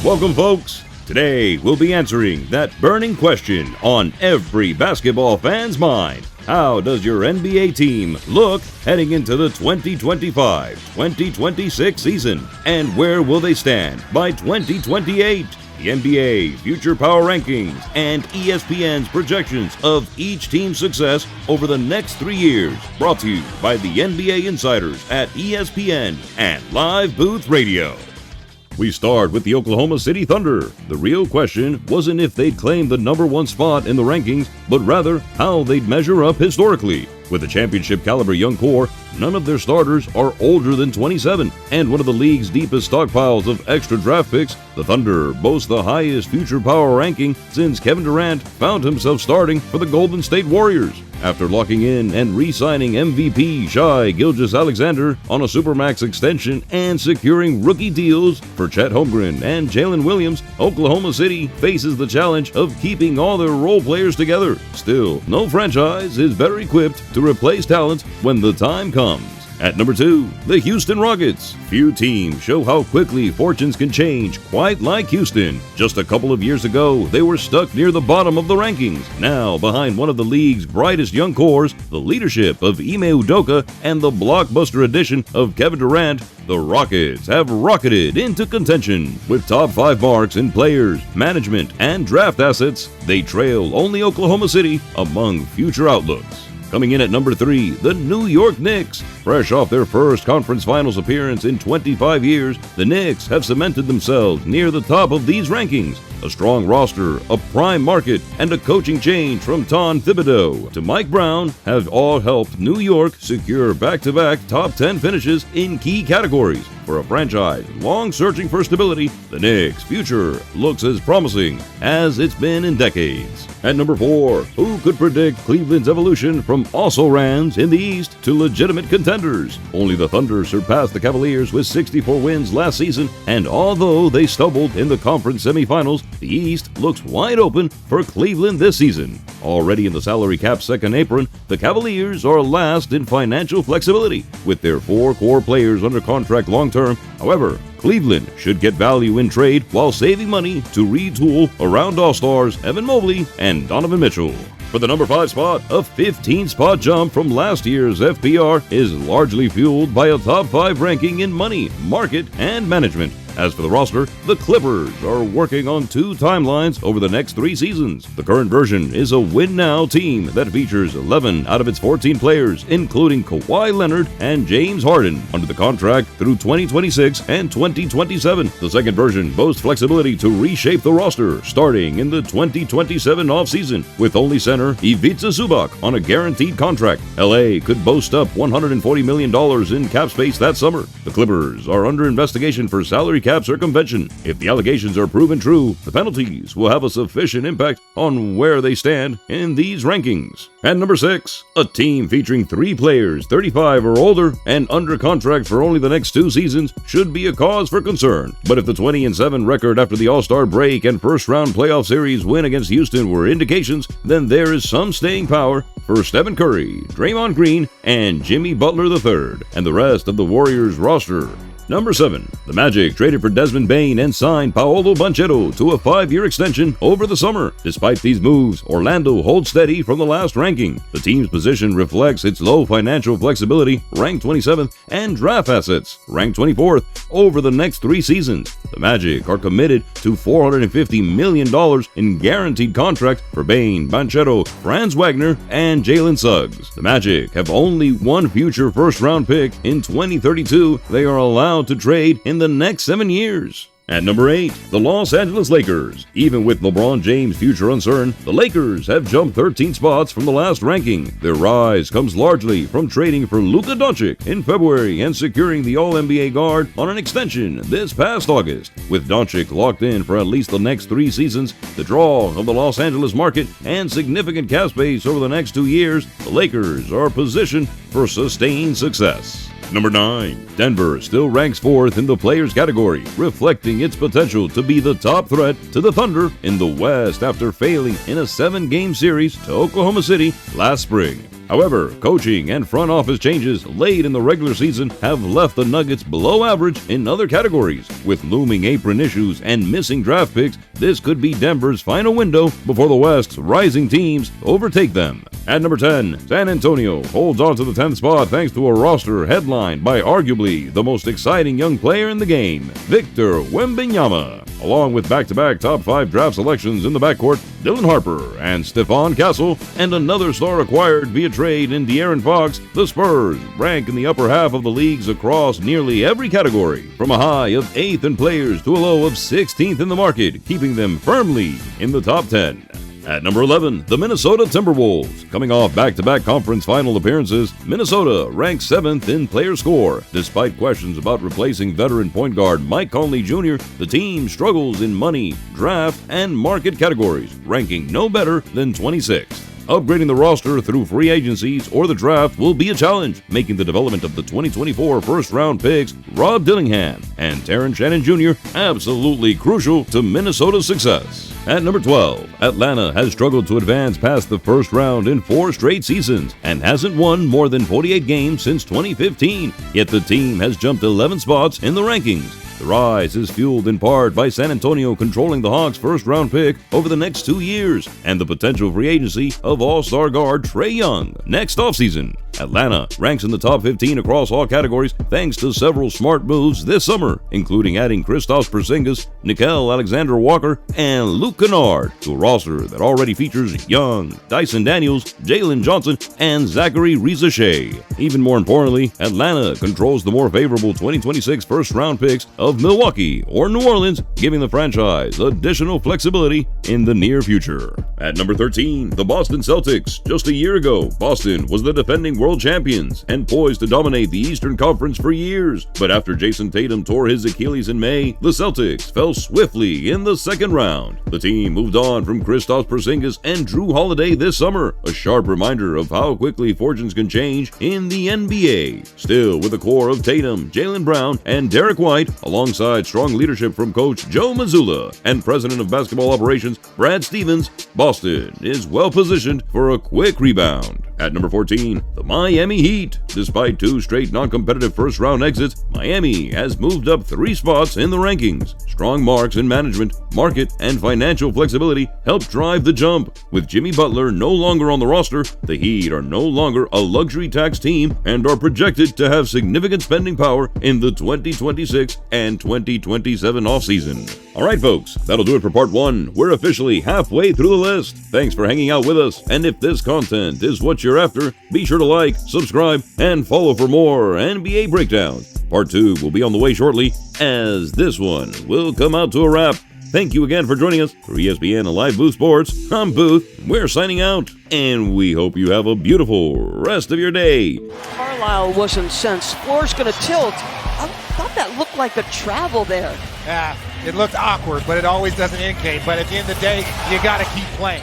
Welcome, folks. Today, we'll be answering that burning question on every basketball fan's mind. How does your NBA team look heading into the 2025-2026 season? And where will they stand by 2028? The NBA Future Power Rankings and ESPN's projections of each team's success over the next 3 years. Brought to you by the NBA insiders at ESPN and Live Booth Radio. We start with the Oklahoma City Thunder. The real question wasn't if they'd claim the number one spot in the rankings, but rather how they'd measure up historically. With a championship-caliber young core, none of their starters are older than 27, and one of the league's deepest stockpiles of extra draft picks, the Thunder boast the highest future power ranking since Kevin Durant found himself starting for the Golden State Warriors. After locking in and re-signing MVP Shai Gilgeous-Alexander on a Supermax extension and securing rookie deals for Chet Holmgren and Jalen Williams, Oklahoma City faces the challenge of keeping all their role players together. Still, no franchise is better equipped to replace talent when the time comes. At number 2, the Houston Rockets. Few teams show how quickly fortunes can change, quite like Houston. Just a couple of years ago, they were stuck near the bottom of the rankings. Now, behind one of the league's brightest young cores, the leadership of Ime Udoka, and the blockbuster addition of Kevin Durant, the Rockets have rocketed into contention. With top 5 marks in players, management, and draft assets, they trail only Oklahoma City among future outlooks. Coming in at number 3, the New York Knicks. Fresh off their first conference finals appearance in 25 years, the Knicks have cemented themselves near the top of these rankings. A strong roster, a prime market, and a coaching change from Tom Thibodeau to Mike Brown have all helped New York secure back-to-back top 10 finishes in key categories. For a franchise long searching for stability, the Knicks' future looks as promising as it's been in decades. At number 4, who could predict Cleveland's evolution from also-rans in the East to legitimate contenders? Only the Thunder surpassed the Cavaliers with 64 wins last season, and although they stumbled in the conference semifinals, the East looks wide open for Cleveland this season. Already in the salary cap's second apron, the Cavaliers are last in financial flexibility, with their 4 core players under contract long-term. However, Cleveland should get value in trade while saving money to retool around All-Stars Evan Mobley and Donovan Mitchell. For the number 5 spot, a 15-spot jump from last year's FPR is largely fueled by a top 5 ranking in money, market, and management. As for the roster, the Clippers are working on 2 timelines over the next 3 seasons. The current version is a win-now team that features 11 out of its 14 players, including Kawhi Leonard and James Harden, under the contract through 2026 and 2027. The second version boasts flexibility to reshape the roster starting in the 2027 offseason, with only center Ivica Zubac on a guaranteed contract. LA could boast up $140 million in cap space that summer. The Clippers are under investigation for salary cap circumvention. If the allegations are proven true, the penalties will have a sufficient impact on where they stand in these rankings. At number 6, a team featuring 3 players 35 or older and under contract for only the next 2 seasons should be a cause for concern. But if the 20-7 record after the All-Star break and first-round playoff series win against Houston were indications, then there is some staying power for Stephen Curry, Draymond Green, and Jimmy Butler III, and the rest of the Warriors roster. Number 7, the Magic traded for Desmond Bane and signed Paolo Banchero to a 5-year extension over the summer. Despite these moves, Orlando holds steady from the last ranking. The team's position reflects its low financial flexibility, ranked 27th, and draft assets, ranked 24th, over the next 3 seasons. The Magic are committed to $450 million in guaranteed contracts for Bane, Banchero, Franz Wagner, and Jalen Suggs. The Magic have only one future first-round pick in 2032. They are allowed to trade in the next 7 years. At number 8, the Los Angeles Lakers. Even with LeBron James' future uncertain, the Lakers have jumped 13 spots from the last ranking. Their rise comes largely from trading for Luka Doncic in February and securing the All-NBA guard on an extension this past August. With Doncic locked in for at least the next 3 seasons, the draw of the Los Angeles market, and significant cap space over the next 2 years, the Lakers are positioned for sustained success. Number 9, Denver still ranks 4th in the players category, reflecting its potential to be the top threat to the Thunder in the West after failing in a 7-game series to Oklahoma City last spring. However, coaching and front office changes late in the regular season have left the Nuggets below average in other categories. With looming apron issues and missing draft picks, this could be Denver's final window before the West's rising teams overtake them. At number 10, San Antonio holds on to the 10th spot thanks to a roster headlined by arguably the most exciting young player in the game, Victor Wembanyama. Along with back-to-back top 5 draft selections in the backcourt, Dylan Harper and Stephon Castle, and another star acquired via trade in De'Aaron Fox, the Spurs rank in the upper half of the leagues across nearly every category, from a high of 8th in players to a low of 16th in the market, keeping them firmly in the top 10. At number 11, the Minnesota Timberwolves. Coming off back-to-back conference final appearances, Minnesota ranks 7th in player score. Despite questions about replacing veteran point guard Mike Conley Jr., the team struggles in money, draft, and market categories, ranking no better than 26th. Upgrading the roster through free agencies or the draft will be a challenge, making the development of the 2024 first-round picks, Rob Dillingham and Terrence Shannon Jr., absolutely crucial to Minnesota's success. At number 12, Atlanta has struggled to advance past the first round in 4 straight seasons and hasn't won more than 48 games since 2015, yet the team has jumped 11 spots in the rankings. The rise is fueled in part by San Antonio controlling the Hawks' first-round pick over the next 2 years and the potential free agency of all-star guard Trae Young next offseason. Atlanta ranks in the top 15 across all categories thanks to several smart moves this summer, including adding Kristaps Porzingis, Nickeil Alexander-Walker, and Luke Kennard to a roster that already features Young, Dyson Daniels, Jalen Johnson, and Zachary Riza-Shea. Even more importantly, Atlanta controls the more favorable 2026 first-round picks of Milwaukee or New Orleans, giving the franchise additional flexibility in the near future. At number 13, the Boston Celtics. Just a year ago, Boston was the defending world champions and poised to dominate the Eastern Conference for years. But after Jason Tatum tore his Achilles in May, the Celtics fell swiftly in the second round. The team moved on from Kristaps Porzingis and Drew Holiday this summer, a sharp reminder of how quickly fortunes can change in the NBA. Still, with a core of Tatum, Jaylen Brown, and Derek White, alongside strong leadership from coach Joe Mazzulla and president of basketball operations Brad Stevens, Boston is well positioned for a quick rebound. At number 14, the Miami Heat. Despite 2 straight non-competitive first-round exits, Miami has moved up 3 spots in the rankings. Strong marks in management, market, and financial flexibility help drive the jump. With Jimmy Butler no longer on the roster, the Heat are no longer a luxury tax team and are projected to have significant spending power in the 2026 and 2027 offseason. All right, folks, that'll do it for part 1. We're officially halfway through the list. Thanks for hanging out with us, and if this content is what you're after, be sure to like, subscribe, and follow for more NBA breakdowns. Part 2 will be on the way shortly, as this one will come out to a wrap. Thank you again for joining us for ESPN and Live Booth Sports. I'm Booth. We're signing out, and we hope you have a beautiful rest of your day. Carlisle wasn't sensed. Floor's going to tilt. I thought that looked like a travel there. Yeah, it looked awkward, but it always doesn't indicate. But at the end of the day, you got to keep playing.